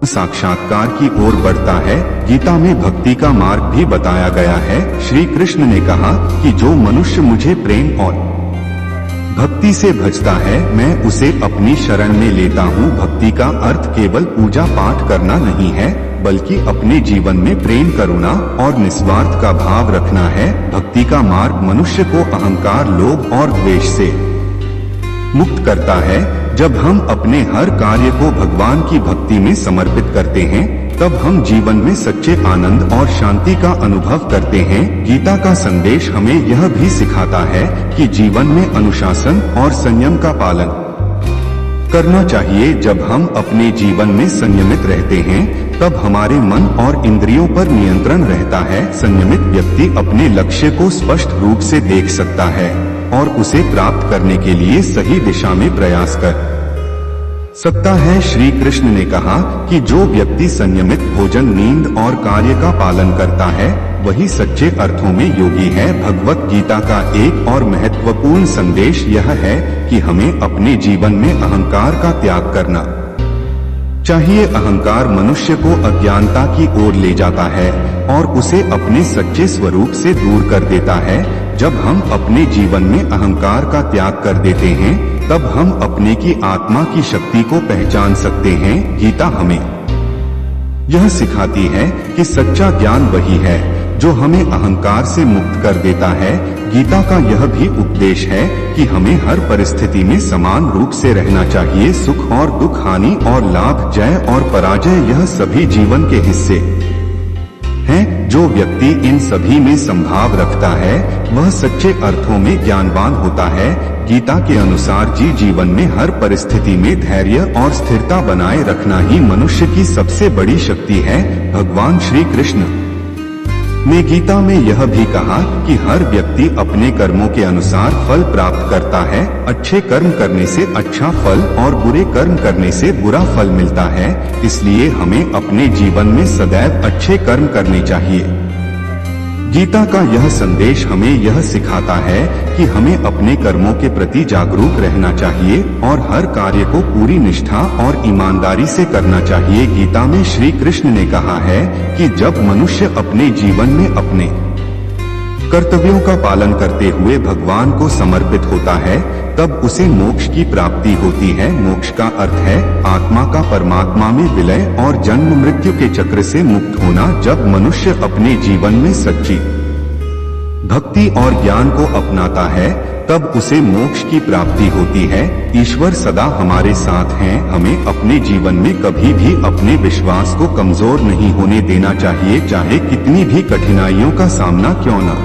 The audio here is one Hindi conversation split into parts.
साक्षात्कार की ओर बढ़ता है। गीता में भक्ति का मार्ग भी बताया गया है। श्री कृष्ण ने कहा कि जो मनुष्य मुझे प्रेम और भक्ति से भजता है, मैं उसे अपनी शरण में लेता हूँ। भक्ति का अर्थ केवल पूजा पाठ करना नहीं है, बल्कि अपने जीवन में प्रेम, करुणा और निस्वार्थ का भाव रखना है। भक्ति का मार्ग मनुष्य को अहंकार, लोभ और द्वेष से मुक्त करता है। जब हम अपने हर कार्य को भगवान की भक्ति में समर्पित करते हैं, तब हम जीवन में सच्चे आनंद और शांति का अनुभव करते हैं। गीता का संदेश हमें यह भी सिखाता है कि जीवन में अनुशासन और संयम का पालन करना चाहिए। जब हम अपने जीवन में संयमित रहते हैं, तब हमारे मन और इंद्रियों पर नियंत्रण रहता है। संयमित व्यक्ति अपने लक्ष्य को स्पष्ट रूप से देख सकता है और उसे प्राप्त करने के लिए सही दिशा में प्रयास कर सकता है। श्री कृष्ण ने कहा कि जो व्यक्ति संयमित भोजन, नींद और कार्य का पालन करता है, वही सच्चे अर्थों में योगी है। भगवत गीता का एक और महत्वपूर्ण संदेश यह है कि हमें अपने जीवन में अहंकार का त्याग करना चाहिए। अहंकार मनुष्य को अज्ञानता की ओर ले जाता है और उसे अपने सच्चे स्वरूप से दूर कर देता है। जब हम अपने जीवन में अहंकार का त्याग कर देते हैं, तब हम अपने की आत्मा की शक्ति को पहचान सकते हैं। गीता हमें यह सिखाती है कि सच्चा ज्ञान वही है जो हमें अहंकार से मुक्त कर देता है। गीता का यह भी उपदेश है कि हमें हर परिस्थिति में समान रूप से रहना चाहिए। सुख और दुख, हानि और लाभ, जय और पराजय, यह सभी जीवन के हिस्से हैं। जो व्यक्ति इन सभी में संभाव रखता है, वह सच्चे अर्थों में ज्ञानवान होता है। गीता के अनुसार जीवन में हर परिस्थिति में धैर्य और स्थिरता बनाए रखना ही मनुष्य की सबसे बड़ी शक्ति है। भगवान श्री कृष्ण ने गीता में यह भी कहा कि हर व्यक्ति अपने कर्मों के अनुसार फल प्राप्त करता है। अच्छे कर्म करने से अच्छा फल और बुरे कर्म करने से बुरा फल मिलता है। इसलिए हमें अपने जीवन में सदैव अच्छे कर्म करने चाहिए। गीता का यह संदेश हमें यह सिखाता है कि हमें अपने कर्मों के प्रति जागरूक रहना चाहिए और हर कार्य को पूरी निष्ठा और ईमानदारी से करना चाहिए। गीता में श्री कृष्ण ने कहा है कि जब मनुष्य अपने जीवन में अपने कर्तव्यों का पालन करते हुए भगवान को समर्पित होता है, तब उसे मोक्ष की प्राप्ति होती है। मोक्ष का अर्थ है आत्मा का परमात्मा में विलय और जन्म मृत्यु के चक्र से मुक्त होना। जब मनुष्य अपने जीवन में सच्ची भक्ति और ज्ञान को अपनाता है, तब उसे मोक्ष की प्राप्ति होती है। ईश्वर सदा हमारे साथ हैं। हमें अपने जीवन में कभी भी अपने विश्वास को कमजोर नहीं होने देना चाहिए। चाहे कितनी भी कठिनाइयों का सामना क्यों न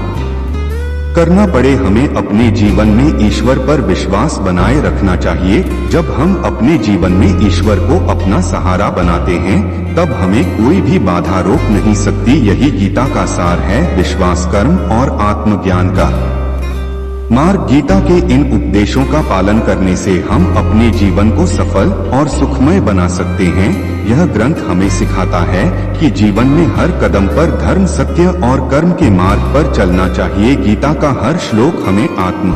करना पड़े, हमें अपने जीवन में ईश्वर पर विश्वास बनाए रखना चाहिए। जब हम अपने जीवन में ईश्वर को अपना सहारा बनाते हैं, तब हमें कोई भी बाधा रोक नहीं सकती। यही गीता का सार है, विश्वास, कर्म और आत्मज्ञान का मार्ग। गीता के इन उपदेशों का पालन करने से हम अपने जीवन को सफल और सुखमय बना सकते हैं। यह ग्रंथ हमें सिखाता है कि जीवन में हर कदम पर धर्म, सत्य और कर्म के मार्ग पर चलना चाहिए। गीता का हर श्लोक हमें आत्म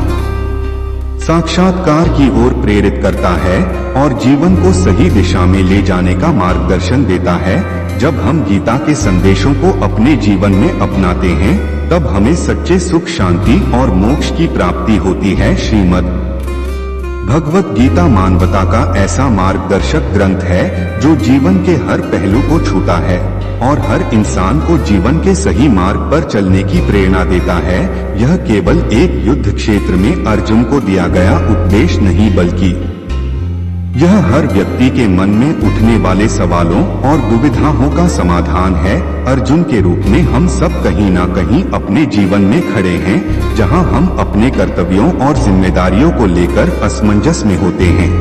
साक्षात्कार की ओर प्रेरित करता है और जीवन को सही दिशा में ले जाने का मार्गदर्शन देता है। जब हम गीता के संदेशों को अपने जीवन में अपनाते हैं, तब हमें सच्चे सुख, शांति और मोक्ष की प्राप्ति होती है। श्रीमद् भगवत गीता मानवता का ऐसा मार्गदर्शक ग्रंथ है जो जीवन के हर पहलू को छूता है और हर इंसान को जीवन के सही मार्ग पर चलने की प्रेरणा देता है। यह केवल एक युद्ध क्षेत्र में अर्जुन को दिया गया उपदेश नहीं, बल्कि यह हर व्यक्ति के मन में उठने वाले सवालों और दुविधाओं का समाधान है। अर्जुन के रूप में हम सब कहीं ना कहीं अपने जीवन में खड़े हैं, जहां हम अपने कर्तव्यों और जिम्मेदारियों को लेकर असमंजस में होते हैं।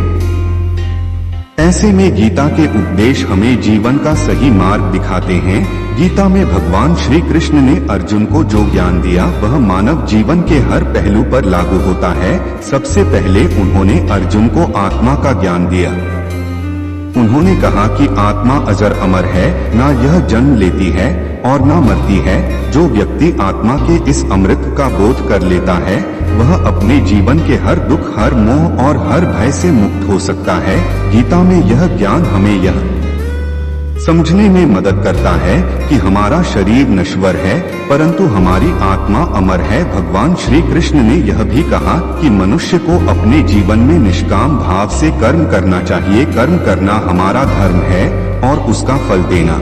ऐसे में गीता के उपदेश हमें जीवन का सही मार्ग दिखाते हैं। गीता में भगवान श्री कृष्ण ने अर्जुन को जो ज्ञान दिया, वह मानव जीवन के हर पहलू पर लागू होता है। सबसे पहले उन्होंने अर्जुन को आत्मा का ज्ञान दिया। उन्होंने कहा कि आत्मा अजर अमर है, ना यह जन्म लेती है और ना मरती है। जो व्यक्ति आत्मा के इस अमृत का बोध कर लेता है, वह अपने जीवन के हर दुख, हर मोह और हर भय से मुक्त हो सकता है। गीता में यह ज्ञान हमें यह समझने में मदद करता है कि हमारा शरीर नश्वर है परंतु हमारी आत्मा अमर है। भगवान श्री कृष्ण ने यह भी कहा कि मनुष्य को अपने जीवन में निष्काम भाव से कर्म करना चाहिए। कर्म करना हमारा धर्म है और उसका फल देना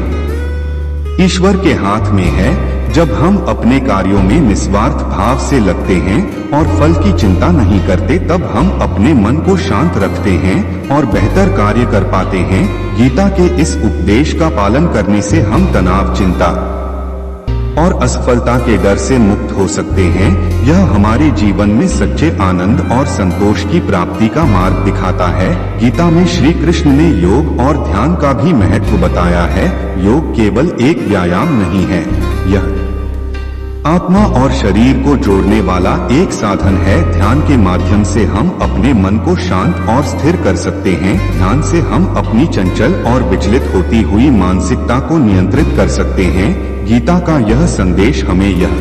ईश्वर के हाथ में है। जब हम अपने कार्यों में निस्वार्थ भाव से लगते हैं और फल की चिंता नहीं करते तब हम अपने मन को शांत रखते हैं और बेहतर कार्य कर पाते हैं। गीता के इस उपदेश का पालन करने से हम तनाव, चिंता और असफलता के डर से मुक्त हो सकते हैं। यह हमारे जीवन में सच्चे आनंद और संतोष की प्राप्ति का मार्ग दिखाता है। गीता में श्री कृष्ण ने योग और ध्यान का भी महत्व बताया है। योग केवल एक व्यायाम नहीं है, यह आत्मा और शरीर को जोड़ने वाला एक साधन है। ध्यान के माध्यम से हम अपने मन को शांत और स्थिर कर सकते हैं। ध्यान से हम अपनी चंचल और विचलित होती हुई मानसिकता को नियंत्रित कर सकते हैं। गीता का यह संदेश हमें यह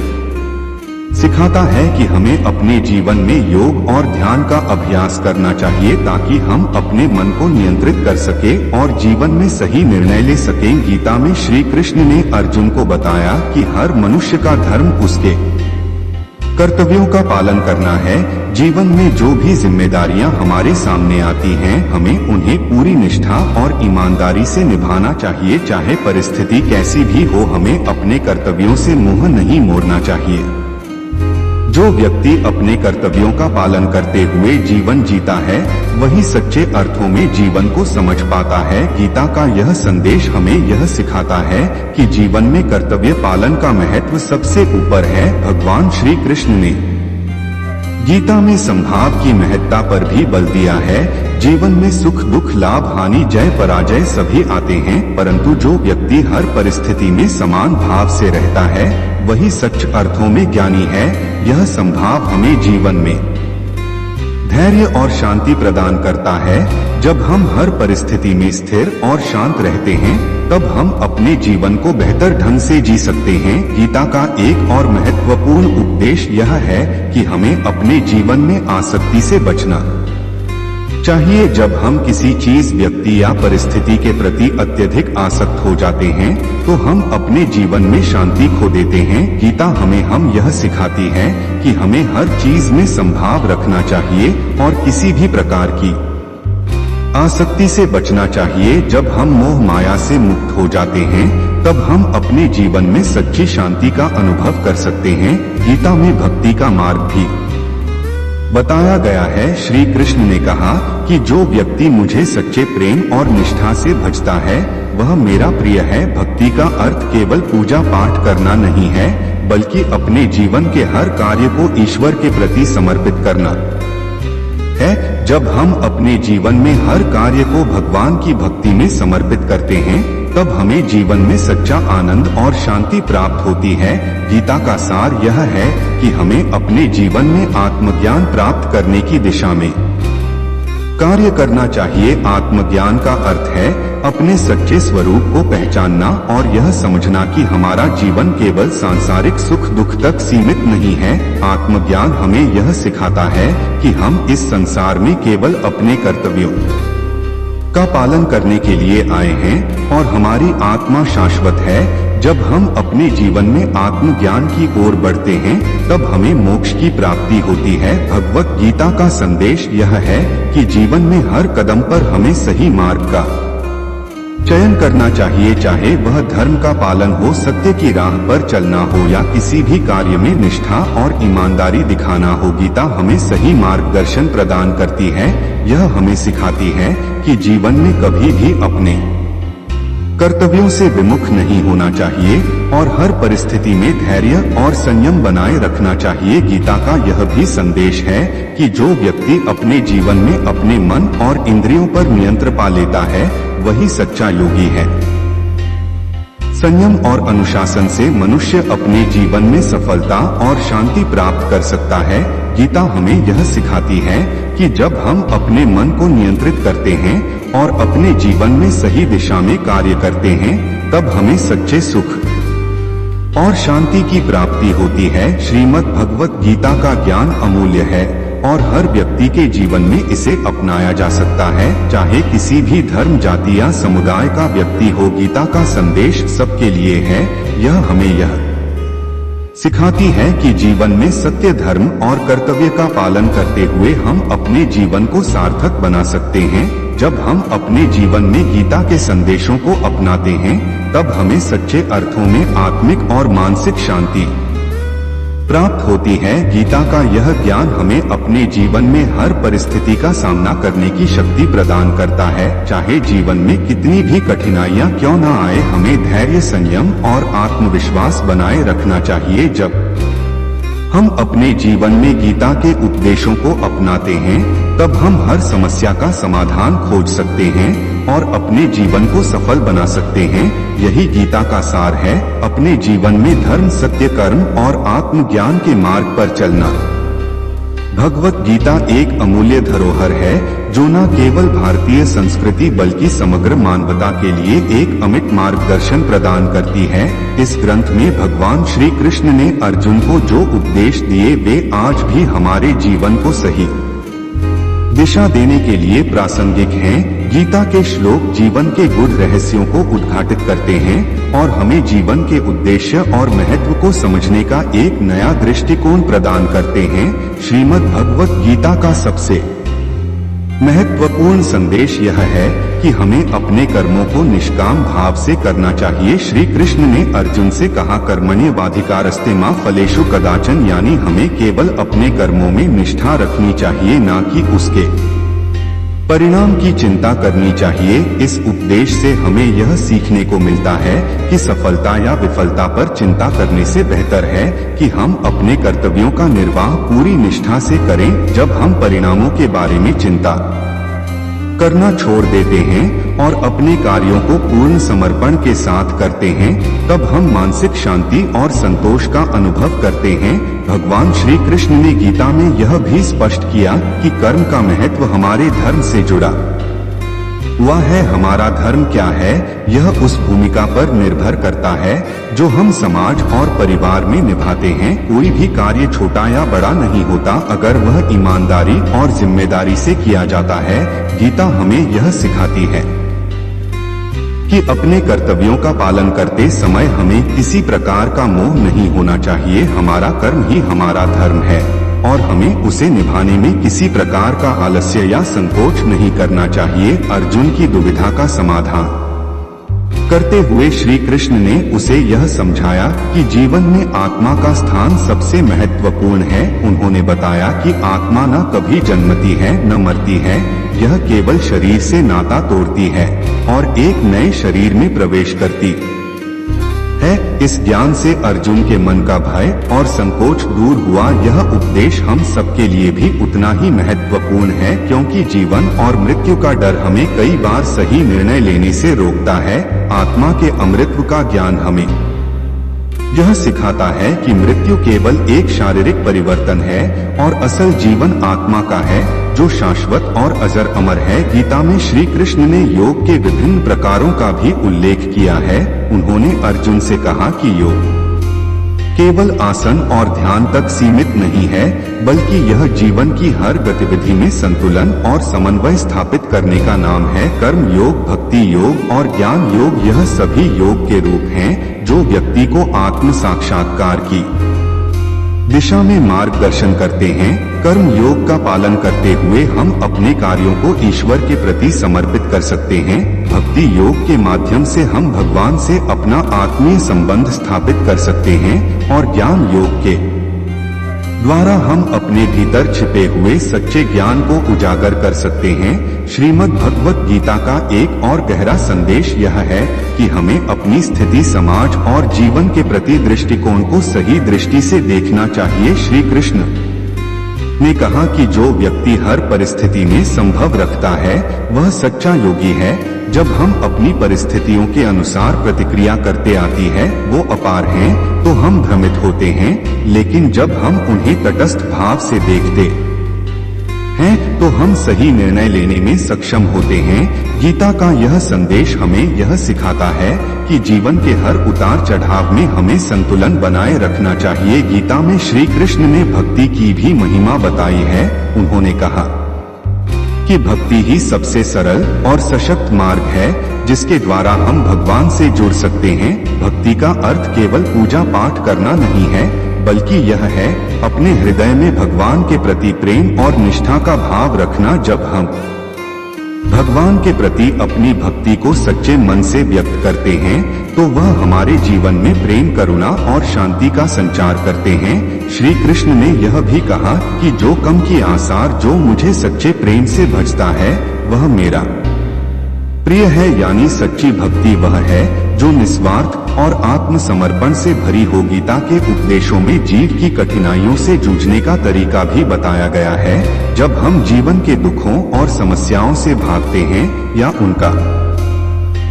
सिखाता है कि हमें अपने जीवन में योग और ध्यान का अभ्यास करना चाहिए ताकि हम अपने मन को नियंत्रित कर सके और जीवन में सही निर्णय ले सकें। गीता में श्री कृष्ण ने अर्जुन को बताया कि हर मनुष्य का धर्म उसके कर्तव्यों का पालन करना है। जीवन में जो भी जिम्मेदारियां हमारे सामने आती हैं, हमें उन्हें पूरी निष्ठा और ईमानदारी से निभाना चाहिए। चाहे परिस्थिति कैसी भी हो, हमें अपने कर्तव्यों से मुंह नहीं मोड़ना चाहिए। जो व्यक्ति अपने कर्तव्यों का पालन करते हुए जीवन जीता है, वही सच्चे अर्थों में जीवन को समझ पाता है। गीता का यह संदेश हमें यह सिखाता है कि जीवन में कर्तव्य पालन का महत्व सबसे ऊपर है। भगवान श्री कृष्ण ने गीता में समभाव की महत्ता पर भी बल दिया है। जीवन में सुख दुख, लाभ हानि, जय पराजय सभी आते हैं, परंतु जो व्यक्ति हर परिस्थिति में समान भाव से रहता है वही सच्चे अर्थों में ज्ञानी है। यह समभाव हमें जीवन में धैर्य और शांति प्रदान करता है। जब हम हर परिस्थिति में स्थिर और शांत रहते हैं तब हम अपने जीवन को बेहतर ढंग से जी सकते हैं। गीता का एक और महत्वपूर्ण उपदेश यह है कि हमें अपने जीवन में आसक्ति से बचना चाहिए। जब हम किसी चीज, व्यक्ति या परिस्थिति के प्रति अत्यधिक आसक्त हो जाते हैं तो हम अपने जीवन में शांति खो देते हैं। गीता हमें यह सिखाती है कि हमें हर चीज में संभाव रखना चाहिए और किसी भी प्रकार की आसक्ति से बचना चाहिए। जब हम मोह माया से मुक्त हो जाते हैं तब हम अपने जीवन में सच्ची शांति का अनुभव कर सकते हैं। गीता में भक्ति का मार्ग भी बताया गया है। श्री कृष्ण ने कहा कि जो व्यक्ति मुझे सच्चे प्रेम और निष्ठा से भजता है वह मेरा प्रिय है। भक्ति का अर्थ केवल पूजा पाठ करना नहीं है, बल्कि अपने जीवन के हर कार्य को ईश्वर के प्रति समर्पित करना है। जब हम अपने जीवन में हर कार्य को भगवान की भक्ति में समर्पित करते हैं तब हमें जीवन में सच्चा आनंद और शांति प्राप्त होती है। गीता का सार यह है कि हमें अपने जीवन में आत्मज्ञान प्राप्त करने की दिशा में कार्य करना चाहिए। आत्मज्ञान का अर्थ है अपने सच्चे स्वरूप को पहचानना और यह समझना कि हमारा जीवन केवल सांसारिक सुख दुख तक सीमित नहीं है। आत्मज्ञान हमें यह सिखाता है कि हम इस संसार में केवल अपने कर्तव्यों का पालन करने के लिए आए हैं और हमारी आत्मा शाश्वत है। जब हम अपने जीवन में आत्मज्ञान की ओर बढ़ते हैं तब हमें मोक्ष की प्राप्ति होती है। भगवत गीता का संदेश यह है कि जीवन में हर कदम पर हमें सही मार्ग का चयन करना चाहिए, चाहे वह धर्म का पालन हो, सत्य की राह पर चलना हो या किसी भी कार्य में निष्ठा और ईमानदारी दिखाना हो। गीता हमें सही मार्गदर्शन प्रदान करती है। यह हमें सिखाती है कि जीवन में कभी भी अपने कर्तव्यों से विमुख नहीं होना चाहिए और हर परिस्थिति में धैर्य और संयम बनाए रखना चाहिए। गीता का यह भी संदेश है कि जो व्यक्ति अपने जीवन में अपने मन और इंद्रियों पर नियंत्रण पा लेता है वही सच्चा योगी है। संयम और अनुशासन से मनुष्य अपने जीवन में सफलता और शांति प्राप्त कर सकता है। गीता हमें यह सिखाती है कि जब हम अपने मन को नियंत्रित करते हैं और अपने जीवन में सही दिशा में कार्य करते हैं तब हमें सच्चे सुख और शांति की प्राप्ति होती है। श्रीमद् भगवत गीता का ज्ञान अमूल्य है। और हर व्यक्ति के जीवन में इसे अपनाया जा सकता है, चाहे किसी भी धर्म, जाति या समुदाय का व्यक्ति हो। गीता का संदेश सबके लिए है। यह हमें यह सिखाती है कि जीवन में सत्य, धर्म और कर्तव्य का पालन करते हुए हम अपने जीवन को सार्थक बना सकते हैं। जब हम अपने जीवन में गीता के संदेशों को अपनाते हैं, तब हमें सच्चे अर्थों में आत्मिक और मानसिक शांति प्राप्त होती है। गीता का यह ज्ञान हमें अपने जीवन में हर परिस्थिति का सामना करने की शक्ति प्रदान करता है। चाहे जीवन में कितनी भी कठिनाइयां क्यों न आए, हमें धैर्य, संयम और आत्मविश्वास बनाए रखना चाहिए। जब हम अपने जीवन में गीता के उपदेशों को अपनाते हैं, तब हम हर समस्या का समाधान खोज सकते हैं और अपने जीवन को सफल बना सकते हैं। यही गीता का सार है, अपने जीवन में धर्म, सत्य, कर्म और आत्मज्ञान के मार्ग पर चलना। भगवत गीता एक अमूल्य धरोहर है, जो न केवल भारतीय संस्कृति बल्कि समग्र मानवता के लिए एक अमिट मार्गदर्शन प्रदान करती है। इस ग्रंथ में भगवान श्री कृष्ण ने अर्जुन को जो उपदेश दिए, वे आज भी हमारे जीवन को सही दिशा देने के लिए प्रासंगिक हैं। गीता के श्लोक जीवन के गूढ़ रहस्यों को उद्घाटित करते हैं और हमें जीवन के उद्देश्य और महत्व को समझने का एक नया दृष्टिकोण प्रदान करते हैं। श्रीमद् भगवत गीता का सबसे महत्वपूर्ण संदेश यह है कि हमें अपने कर्मों को निष्काम भाव से करना चाहिए। श्री कृष्ण ने अर्जुन से कहा, कर्मण्येवाधिकारस्ते मा फलेषु कदाचन, यानी हमें केवल अपने कर्मों में निष्ठा रखनी चाहिए, न कि उसके परिणाम की चिंता करनी चाहिए। इस उपदेश से हमें यह सीखने को मिलता है कि सफलता या विफलता पर चिंता करने से बेहतर है कि हम अपने कर्तव्यों का निर्वाह पूरी निष्ठा से करें। जब हम परिणामों के बारे में चिंता करना छोड़ देते हैं और अपने कार्यों को पूर्ण समर्पण के साथ करते हैं, तब हम मानसिक शांति और संतोष का अनुभव करते हैं। भगवान श्री कृष्ण ने गीता में यह भी स्पष्ट किया कि कर्म का महत्व हमारे धर्म से जुड़ा हुआ है। हमारा धर्म क्या है, यह उस भूमिका पर निर्भर करता है जो हम समाज और परिवार में निभाते हैं। कोई भी कार्य छोटा या बड़ा नहीं होता अगर वह ईमानदारी और जिम्मेदारी से किया जाता है। गीता हमें यह सिखाती है कि अपने कर्तव्यों का पालन करते समय हमें किसी प्रकार का मोह नहीं होना चाहिए। हमारा कर्म ही हमारा धर्म है और हमें उसे निभाने में किसी प्रकार का आलस्य या संकोच नहीं करना चाहिए। अर्जुन की दुविधा का समाधान करते हुए श्री कृष्ण ने उसे यह समझाया कि जीवन में आत्मा का स्थान सबसे महत्वपूर्ण है। उन्होंने बताया कि आत्मा न कभी जन्मती है न मरती है, यह केवल शरीर से नाता तोड़ती है और एक नए शरीर में प्रवेश करती है। इस ज्ञान से अर्जुन के मन का भय और संकोच दूर हुआ। यह उपदेश हम सबके लिए भी उतना ही महत्वपूर्ण है, क्योंकि जीवन और मृत्यु का डर हमें कई बार सही निर्णय लेने से रोकता है। आत्मा के अमृतत्व का ज्ञान हमें यह सिखाता है कि मृत्यु केवल एक शारीरिक परिवर्तन है और असल जीवन आत्मा का है, जो शाश्वत और अजर अमर है। गीता में श्री कृष्ण ने योग के विभिन्न प्रकारों का भी उल्लेख किया है। उन्होंने अर्जुन से कहा कि योग केवल आसन और ध्यान तक सीमित नहीं है, बल्कि यह जीवन की हर गतिविधि में संतुलन और समन्वय स्थापित करने का नाम है। कर्म योग, भक्ति योग और ज्ञान योग, यह सभी योग के रूप हैं जो व्यक्ति को आत्म साक्षात्कार की दिशा में मार्गदर्शन करते हैं। कर्म योग का पालन करते हुए हम अपने कार्यों को ईश्वर के प्रति समर्पित कर सकते हैं। भक्ति योग के माध्यम से हम भगवान से अपना आत्मीय संबंध स्थापित कर सकते हैं और ज्ञान योग के द्वारा हम अपने भीतर छिपे हुए सच्चे ज्ञान को उजागर कर सकते हैं। श्रीमद् भगवत गीता का एक और गहरा संदेश यह है कि हमें अपनी स्थिति, समाज और जीवन के प्रति दृष्टिकोण को सही दृष्टि से देखना चाहिए। श्री कृष्ण ने कहा कि जो व्यक्ति हर परिस्थिति में संभव रखता है वह सच्चा योगी है। जब हम अपनी परिस्थितियों के अनुसार प्रतिक्रिया करते आती है वो अपार हैं, तो हम भ्रमित होते हैं, लेकिन जब हम उन्हें तटस्थ भाव से देखते हैं तो हम सही निर्णय लेने में सक्षम होते हैं। गीता का यह संदेश हमें यह सिखाता है कि जीवन के हर उतार चढ़ाव में हमें संतुलन बनाए रखना चाहिए। गीता में श्री कृष्ण ने भक्ति की भी महिमा बताई है। उन्होंने कहा कि भक्ति ही सबसे सरल और सशक्त मार्ग है जिसके द्वारा हम भगवान से जुड़ सकते हैं। भक्ति का अर्थ केवल पूजा पाठ करना नहीं है, बल्कि यह है अपने हृदय में भगवान के प्रति प्रेम और निष्ठा का भाव रखना। जब हम भगवान के प्रति अपनी भक्ति को सच्चे मन से व्यक्त करते हैं तो वह हमारे जीवन में प्रेम, करुणा और शांति का संचार करते हैं। श्री कृष्ण ने यह भी कहा कि जो कम की आसार जो मुझे सच्चे प्रेम से भजता है वह मेरा प्रिय है। यानी सच्ची भक्ति वह है जो निस्वार्थ और आत्मसमर्पण से भरी हो। गीता के उपदेशों में जीव की कठिनाइयों से जूझने का तरीका भी बताया गया है। जब हम जीवन के दुखों और समस्याओं से भागते हैं या उनका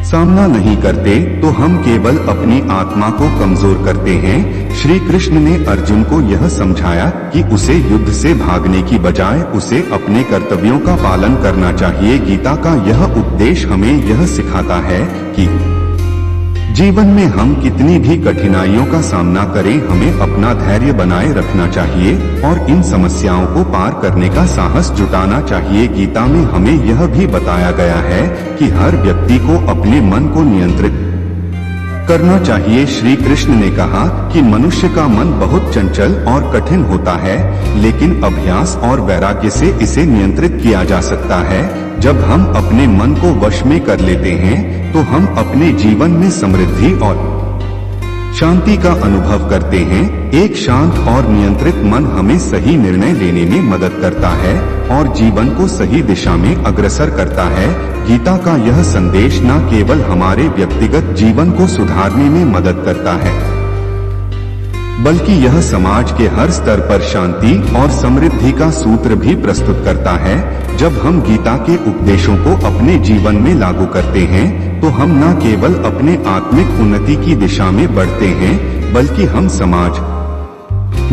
सामना नहीं करते तो हम केवल अपनी आत्मा को कमजोर करते हैं। श्री कृष्ण ने अर्जुन को यह समझाया कि उसे युद्ध से भागने की बजाय उसे अपने कर्तव्यों का पालन करना चाहिए। गीता का यह उपदेश हमें यह सिखाता है कि जीवन में हम कितनी भी कठिनाइयों का सामना करें, हमें अपना धैर्य बनाए रखना चाहिए और इन समस्याओं को पार करने का साहस जुटाना चाहिए। गीता में हमें यह भी बताया गया है कि हर व्यक्ति को अपने मन को नियंत्रित करना चाहिए। श्री कृष्ण ने कहा कि मनुष्य का मन बहुत चंचल और कठिन होता है, लेकिन अभ्यास और वैराग्य से इसे नियंत्रित किया जा सकता है। जब हम अपने मन को वश में कर लेते हैं तो हम अपने जीवन में समृद्धि और शांति का अनुभव करते हैं। एक शांत और नियंत्रित मन हमें सही निर्णय लेने में मदद करता है और जीवन को सही दिशा में अग्रसर करता है। गीता का यह संदेश न केवल हमारे व्यक्तिगत जीवन को सुधारने में मदद करता है, बल्कि यह समाज के हर स्तर पर शांति और समृद्धि का सूत्र भी प्रस्तुत करता है। जब हम गीता के उपदेशों को अपने जीवन में लागू करते हैं तो हम न केवल अपने आत्मिक उन्नति की दिशा में बढ़ते हैं, बल्कि हम समाज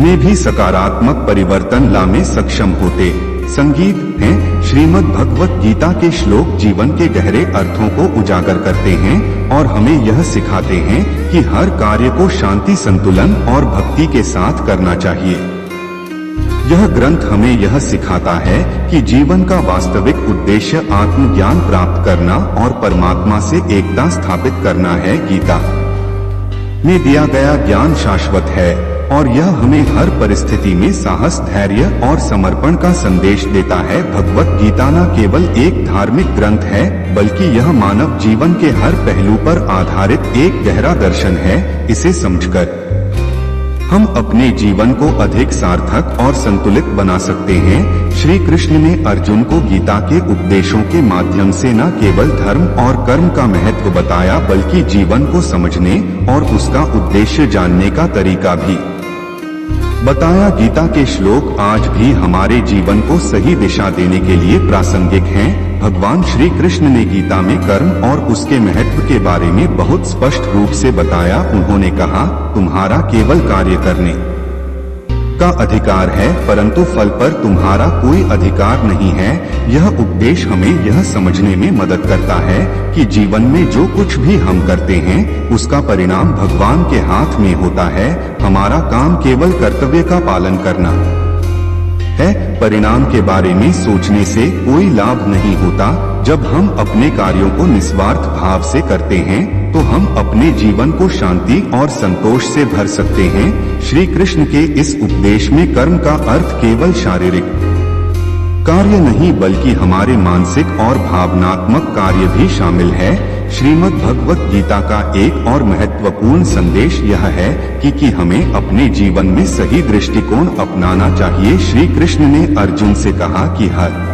में भी सकारात्मक परिवर्तन लाने में सक्षम होते संगीत हैं। श्रीमद् भगवत गीता के श्लोक जीवन के गहरे अर्थों को उजागर करते हैं और हमें यह सिखाते हैं कि हर कार्य को शांति, संतुलन और भक्ति के साथ करना चाहिए। यह ग्रंथ हमें यह सिखाता है कि जीवन का वास्तविक उद्देश्य आत्मज्ञान प्राप्त करना और परमात्मा से एकता स्थापित करना है। गीता में दिया गया ज्ञान शाश्वत है और यह हमें हर परिस्थिति में साहस, धैर्य और समर्पण का संदेश देता है। भगवत गीता न केवल एक धार्मिक ग्रंथ है, बल्कि यह मानव जीवन के हर पहलू पर आधारित एक गहरा दर्शन है। इसे समझकर हम अपने जीवन को अधिक सार्थक और संतुलित बना सकते हैं। श्री कृष्ण ने अर्जुन को गीता के उपदेशों के माध्यम से न केवल धर्म और कर्म का महत्व बताया, बल्कि जीवन को समझने और उसका उद्देश्य जानने का तरीका भी बताया। गीता के श्लोक आज भी हमारे जीवन को सही दिशा देने के लिए प्रासंगिक हैं। भगवान श्री कृष्ण ने गीता में कर्म और उसके महत्व के बारे में बहुत स्पष्ट रूप से बताया। उन्होंने कहा, तुम्हारा केवल कार्य करने का अधिकार है, परंतु फल पर तुम्हारा कोई अधिकार नहीं है। यह उपदेश हमें यह समझने में मदद करता है कि जीवन में जो कुछ भी हम करते हैं उसका परिणाम भगवान के हाथ में होता है। हमारा काम केवल कर्तव्य का पालन करना है। परिणाम के बारे में सोचने से कोई लाभ नहीं होता। जब हम अपने कार्यों को निस्वार्थ भाव से करते हैं तो हम अपने जीवन को शांति और संतोष से भर सकते हैं। श्री कृष्ण के इस उपदेश में कर्म का अर्थ केवल शारीरिक कार्य नहीं, बल्कि हमारे मानसिक और भावनात्मक कार्य भी शामिल है। श्रीमद् भगवत गीता का एक और महत्वपूर्ण संदेश यह है कि हमें अपने जीवन में सही दृष्टिकोण अपनाना चाहिए। श्री कृष्ण ने अर्जुन से कहा कि हर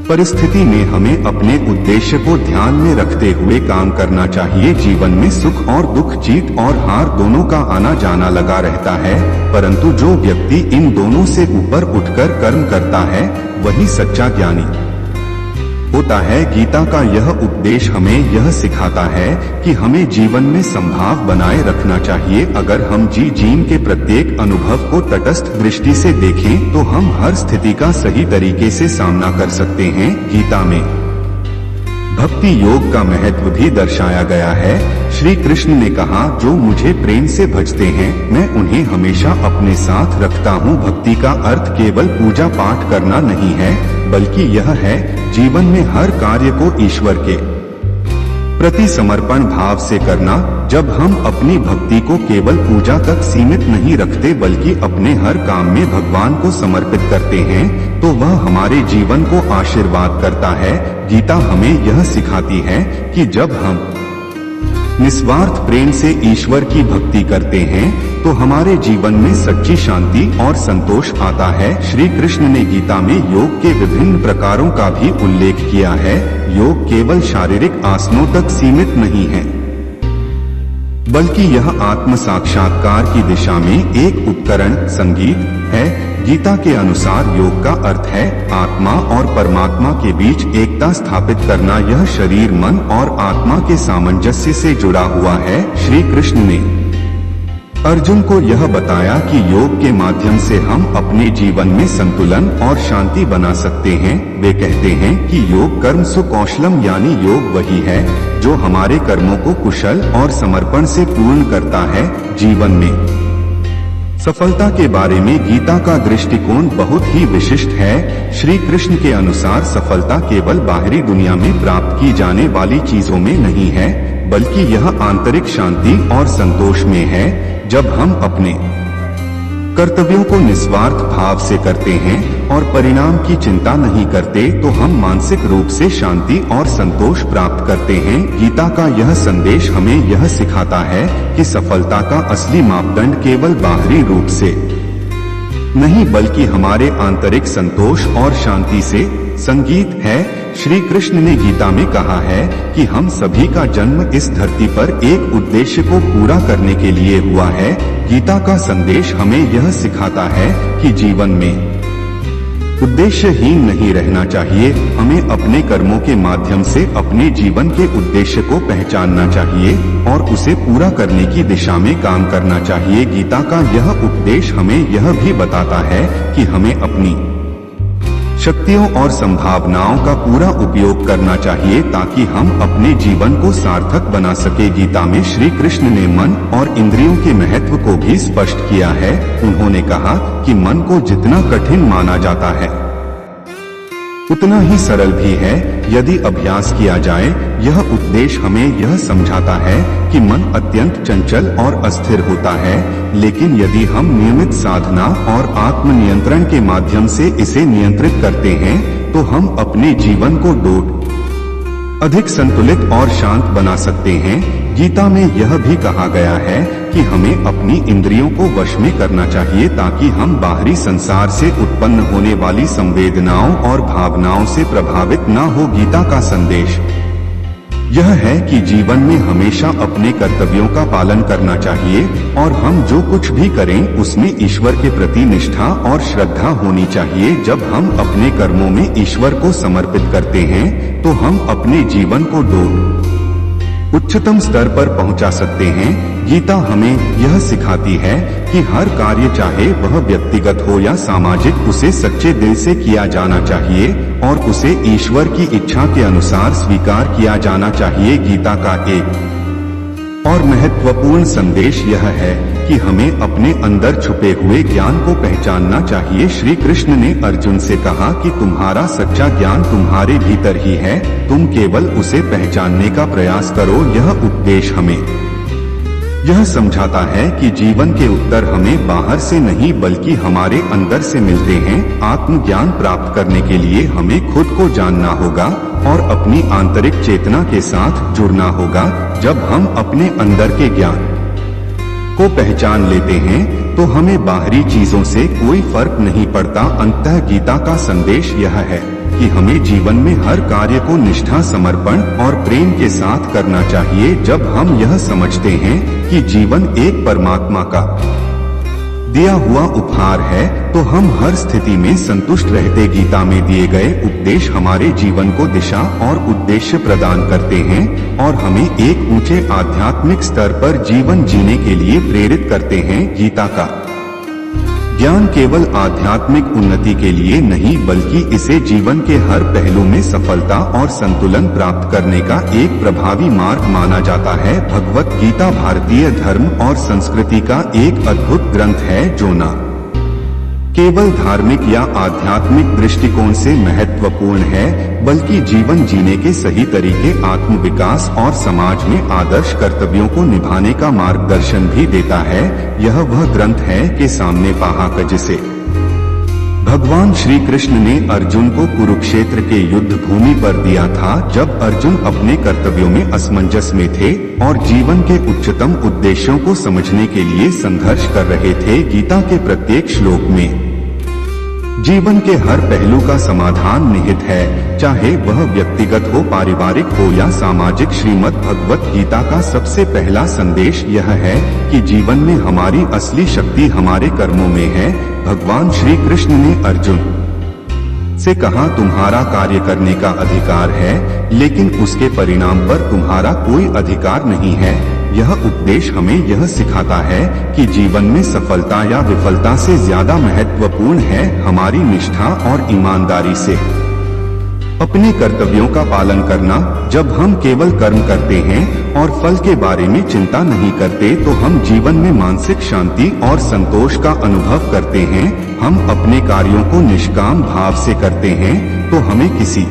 परिस्थिति में हमें अपने उद्देश्य को ध्यान में रखते हुए काम करना चाहिए। जीवन में सुख और दुख, जीत और हार दोनों का आना जाना लगा रहता है, परंतु जो व्यक्ति इन दोनों से ऊपर उठकर कर्म करता है वही सच्चा ज्ञानी होता है। गीता का यह उपदेश हमें यह सिखाता है कि हमें जीवन में संभाव बनाए रखना चाहिए। अगर हम जीवन के प्रत्येक अनुभव को तटस्थ दृष्टि से देखें तो हम हर स्थिति का सही तरीके से सामना कर सकते हैं। गीता में भक्ति योग का महत्व भी दर्शाया गया है। श्री कृष्ण ने कहा, जो मुझे प्रेम से भजते हैं मैं उन्हें हमेशा अपने साथ रखता हूँ। भक्ति का अर्थ केवल पूजा पाठ करना नहीं है, बल्कि यह है जीवन में हर कार्य को ईश्वर के प्रति समर्पण भाव से करना। जब हम अपनी भक्ति को केवल पूजा तक सीमित नहीं रखते बल्कि अपने हर काम में भगवान को समर्पित करते हैं तो वह हमारे जीवन को आशीर्वाद करता है। गीता हमें यह सिखाती है कि जब हम निस्वार्थ प्रेम से ईश्वर की भक्ति करते हैं तो हमारे जीवन में सच्ची शांति और संतोष आता है। श्री कृष्ण ने गीता में योग के विभिन्न प्रकारों का भी उल्लेख किया है। योग केवल शारीरिक आसनों तक सीमित नहीं है, बल्कि यह आत्म साक्षात्कार की दिशा में एक उपकरण संगीत है। गीता के अनुसार योग का अर्थ है आत्मा और परमात्मा के बीच एकता स्थापित करना। यह शरीर, मन और आत्मा के सामंजस्य से जुड़ा हुआ है। श्री कृष्ण ने अर्जुन को यह बताया कि योग के माध्यम से हम अपने जीवन में संतुलन और शांति बना सकते हैं। वे कहते हैं कि योग कर्म सुकौशलम, यानी योग वही है जो हमारे कर्मों को कुशल और समर्पण से पूर्ण करता है। जीवन में सफलता के बारे में गीता का दृष्टिकोण बहुत ही विशिष्ट है। श्री कृष्ण के अनुसार सफलता केवल बाहरी दुनिया में प्राप्त की जाने वाली चीजों में नहीं है, बल्कि यह आंतरिक शांति और संतोष में है। जब हम अपने कर्तव्यों को निस्वार्थ भाव से करते हैं और परिणाम की चिंता नहीं करते तो हम मानसिक रूप से शांति और संतोष प्राप्त करते हैं। गीता का यह संदेश हमें यह सिखाता है कि सफलता का असली मापदंड केवल बाहरी रूप से नहीं बल्कि हमारे आंतरिक संतोष और शांति से संगीत है। श्री कृष्ण ने गीता में कहा है कि हम सभी का जन्म इस धरती पर एक उद्देश्य को पूरा करने के लिए हुआ है। गीता का संदेश हमें यह सिखाता है कि जीवन में उद्देश्यहीन नहीं रहना चाहिए। हमें अपने कर्मों के माध्यम से अपने जीवन के उद्देश्य को पहचानना चाहिए और उसे पूरा करने की दिशा में काम करना चाहिए। गीता का यह उपदेश हमें यह भी बताता है कि हमें अपनी शक्तियों और संभावनाओं का पूरा उपयोग करना चाहिए ताकि हम अपने जीवन को सार्थक बना सके। गीता में श्री कृष्ण ने मन और इंद्रियों के महत्व को भी स्पष्ट किया है। उन्होंने कहा कि मन को जितना कठिन माना जाता है उतना ही सरल भी है यदि अभ्यास किया जाए। यह उपदेश हमें यह समझाता है कि मन अत्यंत चंचल और अस्थिर होता है, लेकिन यदि हम नियमित साधना और आत्म नियंत्रण के माध्यम से इसे नियंत्रित करते हैं तो हम अपने जीवन को अधिक संतुलित और शांत बना सकते हैं। गीता में यह भी कहा गया है कि हमें अपनी इंद्रियों को वश में करना चाहिए ताकि हम बाहरी संसार से उत्पन्न होने वाली संवेदनाओं और भावनाओं से प्रभावित न हो। गीता का संदेश यह है कि जीवन में हमेशा अपने कर्तव्यों का पालन करना चाहिए और हम जो कुछ भी करें उसमें ईश्वर के प्रति निष्ठा और श्रद्धा होनी चाहिए। जब हम अपने कर्मों में ईश्वर को समर्पित करते हैं तो हम अपने जीवन को उच्चतम स्तर पर पहुंचा सकते हैं। गीता हमें यह सिखाती है कि हर कार्य, चाहे वह व्यक्तिगत हो या सामाजिक, उसे सच्चे दिल से किया जाना चाहिए और उसे ईश्वर की इच्छा के अनुसार स्वीकार किया जाना चाहिए। गीता का एक और महत्वपूर्ण संदेश यह है कि हमें अपने अंदर छुपे हुए ज्ञान को पहचानना चाहिए। श्री कृष्ण ने अर्जुन से कहा कि तुम्हारा सच्चा ज्ञान तुम्हारे भीतर ही है, तुम केवल उसे पहचानने का प्रयास करो। यह उपदेश हमें यह समझाता है कि जीवन के उत्तर हमें बाहर से नहीं बल्कि हमारे अंदर से मिलते हैं। आत्मज्ञान प्राप्त करने के लिए हमें खुद को जानना होगा और अपनी आंतरिक चेतना के साथ जुड़ना होगा। जब हम अपने अंदर के ज्ञान को पहचान लेते हैं तो हमें बाहरी चीजों से कोई फर्क नहीं पड़ता। अंततः गीता का संदेश यह है कि हमें जीवन में हर कार्य को निष्ठा, समर्पण और प्रेम के साथ करना चाहिए। जब हम यह समझते हैं कि जीवन एक परमात्मा का दिया हुआ उपहार है, तो हम हर स्थिति में संतुष्ट रहते। गीता में दिए गए उपदेश हमारे जीवन को दिशा और उद्देश्य प्रदान करते हैं और हमें एक ऊंचे आध्यात्मिक स्तर पर जीवन जीने के लिए प्रेरित करते हैं। गीता का ज्ञान केवल आध्यात्मिक उन्नति के लिए नहीं, बल्कि इसे जीवन के हर पहलू में सफलता और संतुलन प्राप्त करने का एक प्रभावी मार्ग माना जाता है। भगवत गीता भारतीय धर्म और संस्कृति का एक अद्भुत ग्रंथ है, जो न केवल धार्मिक या आध्यात्मिक दृष्टिकोण से महत्वपूर्ण है, बल्कि जीवन जीने के सही तरीके, आत्मविकास और समाज में आदर्श कर्तव्यों को निभाने का मार्गदर्शन भी देता है। यह वह ग्रंथ है कि सामने पहाड़ जिसे भगवान श्री कृष्ण ने अर्जुन को कुरुक्षेत्र के युद्ध भूमि पर दिया था, जब अर्जुन अपने कर्तव्यों में असमंजस में थे और जीवन के उच्चतम उद्देश्यों को समझने के लिए संघर्ष कर रहे थे। गीता के प्रत्येक श्लोक में जीवन के हर पहलू का समाधान निहित है, चाहे वह व्यक्तिगत हो, पारिवारिक हो या सामाजिक। श्रीमद् भगवत गीता का सबसे पहला संदेश यह है कि जीवन में हमारी असली शक्ति हमारे कर्मों में है। भगवान श्री कृष्ण ने अर्जुन से कहा, तुम्हारा कार्य करने का अधिकार है, लेकिन उसके परिणाम पर तुम्हारा कोई अधिकार नहीं है। यह उपदेश हमें यह सिखाता है कि जीवन में सफलता या विफलता से ज्यादा महत्वपूर्ण है हमारी निष्ठा और ईमानदारी से अपने कर्तव्यों का पालन करना। जब हम केवल कर्म करते हैं और फल के बारे में चिंता नहीं करते, तो हम जीवन में मानसिक शांति और संतोष का अनुभव करते हैं। हम अपने कार्यों को निष्काम भाव से करते हैं, तो हमें किसी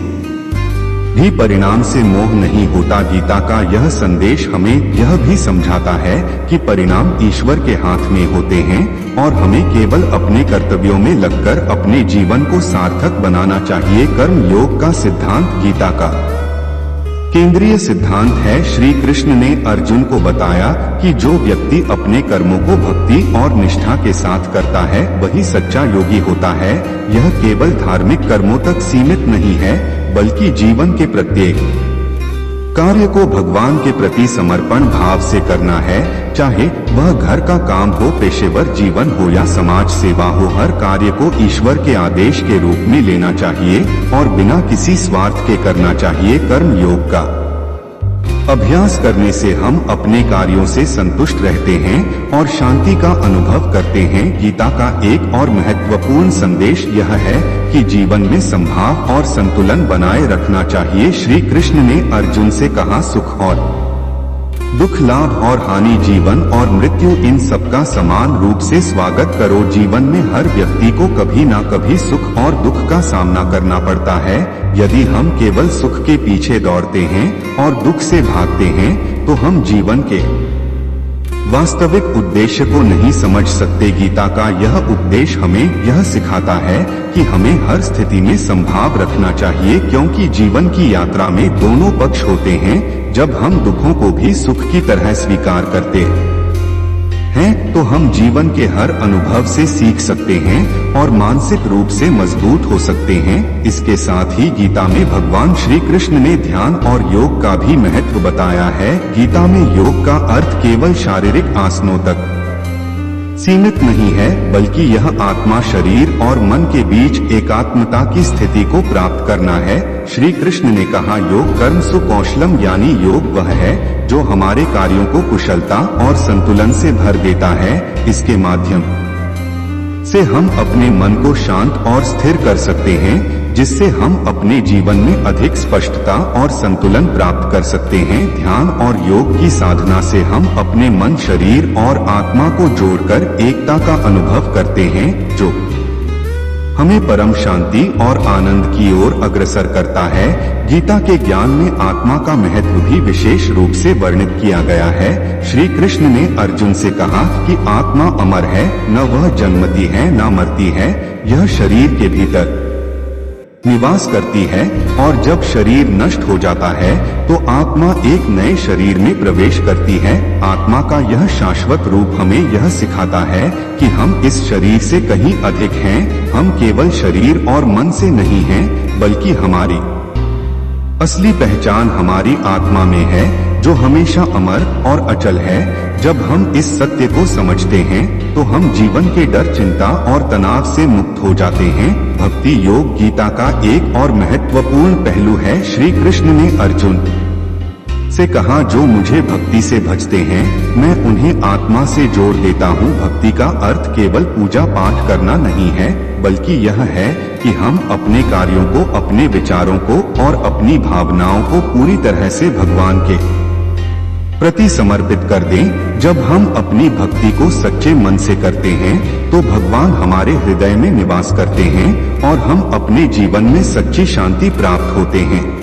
भी परिणाम से मोह नहीं होता। गीता का यह संदेश हमें यह भी समझाता है कि परिणाम ईश्वर के हाथ में होते हैं और हमें केवल अपने कर्तव्यों में लगकर अपने जीवन को सार्थक बनाना चाहिए। कर्म योग का सिद्धांत गीता का केंद्रीय सिद्धांत है। श्री कृष्ण ने अर्जुन को बताया कि जो व्यक्ति अपने कर्मों को भक्ति और निष्ठा के साथ करता है, वही सच्चा योगी होता है। यह केवल धार्मिक कर्मों तक सीमित नहीं है, बल्कि जीवन के प्रत्येक कार्य को भगवान के प्रति समर्पण भाव से करना है, चाहे वह घर का काम हो, पेशेवर जीवन हो या समाज सेवा हो। हर कार्य को ईश्वर के आदेश के रूप में लेना चाहिए और बिना किसी स्वार्थ के करना चाहिए। कर्म योग का अभ्यास करने से हम अपने कार्यों से संतुष्ट रहते हैं और शांति का अनुभव करते हैं। गीता का एक और महत्वपूर्ण संदेश यह है कि जीवन में संभाव और संतुलन बनाए रखना चाहिए। श्री कृष्ण ने अर्जुन से कहा, सुख और दुख, लाभ और हानि, जीवन और मृत्यु, इन सबका समान रूप से स्वागत करो। जीवन में हर व्यक्ति को कभी ना कभी सुख और दुख का सामना करना पड़ता है। यदि हम केवल सुख के पीछे दौड़ते हैं और दुख से भागते हैं, तो हम जीवन के वास्तविक उद्देश्य को नहीं समझ सकते। गीता का यह उपदेश हमें यह सिखाता है कि हमें हर स्थिति में संभाव रखना चाहिए, क्योंकि जीवन की यात्रा में दोनों पक्ष होते हैं। जब हम दुखों को भी सुख की तरह स्वीकार करते हैं, तो हम जीवन के हर अनुभव से सीख सकते हैं और मानसिक रूप से मजबूत हो सकते हैं। इसके साथ ही गीता में भगवान श्री कृष्ण ने ध्यान और योग का भी महत्व बताया है। गीता में योग का अर्थ केवल शारीरिक आसनों तक सीमित नहीं है, बल्कि यह आत्मा, शरीर और मन के बीच एकात्मता की स्थिति को प्राप्त करना है। श्री कृष्ण ने कहा, योग कर्म सुकौशलम, यानी योग वह है जो हमारे कार्यों को कुशलता और संतुलन से भर देता है। इसके माध्यम से हम अपने मन को शांत और स्थिर कर सकते हैं, जिससे हम अपने जीवन में अधिक स्पष्टता और संतुलन प्राप्त कर सकते हैं। ध्यान और योग की साधना से हम अपने मन, शरीर और आत्मा को जोड़कर एकता का अनुभव करते हैं, जो हमें परम शांति और आनंद की ओर अग्रसर करता है। गीता के ज्ञान में आत्मा का महत्व भी विशेष रूप से वर्णित किया गया है। श्री कृष्ण ने अर्जुन से कहा कि आत्मा अमर है, न वह जन्मती है न मरती है। यह शरीर के भीतर निवास करती है और जब शरीर नष्ट हो जाता है तो आत्मा एक नए शरीर में प्रवेश करती है। आत्मा का यह शाश्वत रूप हमें यह सिखाता है कि हम इस शरीर से कहीं अधिक हैं। हम केवल शरीर और मन से नहीं हैं, बल्कि हमारी असली पहचान हमारी आत्मा में है, जो हमेशा अमर और अचल है। जब हम इस सत्य को समझते हैं, तो हम जीवन के डर, चिंता और तनाव से मुक्त हो जाते हैं। भक्ति योग गीता का एक और महत्वपूर्ण पहलू है। श्री कृष्ण ने अर्जुन से कहा, जो मुझे भक्ति से भजते हैं मैं उन्हें आत्मा से जोड़ देता हूँ। भक्ति का अर्थ केवल पूजा पाठ करना नहीं है, बल्कि यह है कि हम अपने कार्यों को, अपने विचारों को और अपनी भावनाओं को पूरी तरह से भगवान के प्रति समर्पित कर दें। जब हम अपनी भक्ति को सच्चे मन से करते हैं तो भगवान हमारे हृदय में निवास करते हैं और हम अपने जीवन में सच्ची शांति प्राप्त होते हैं।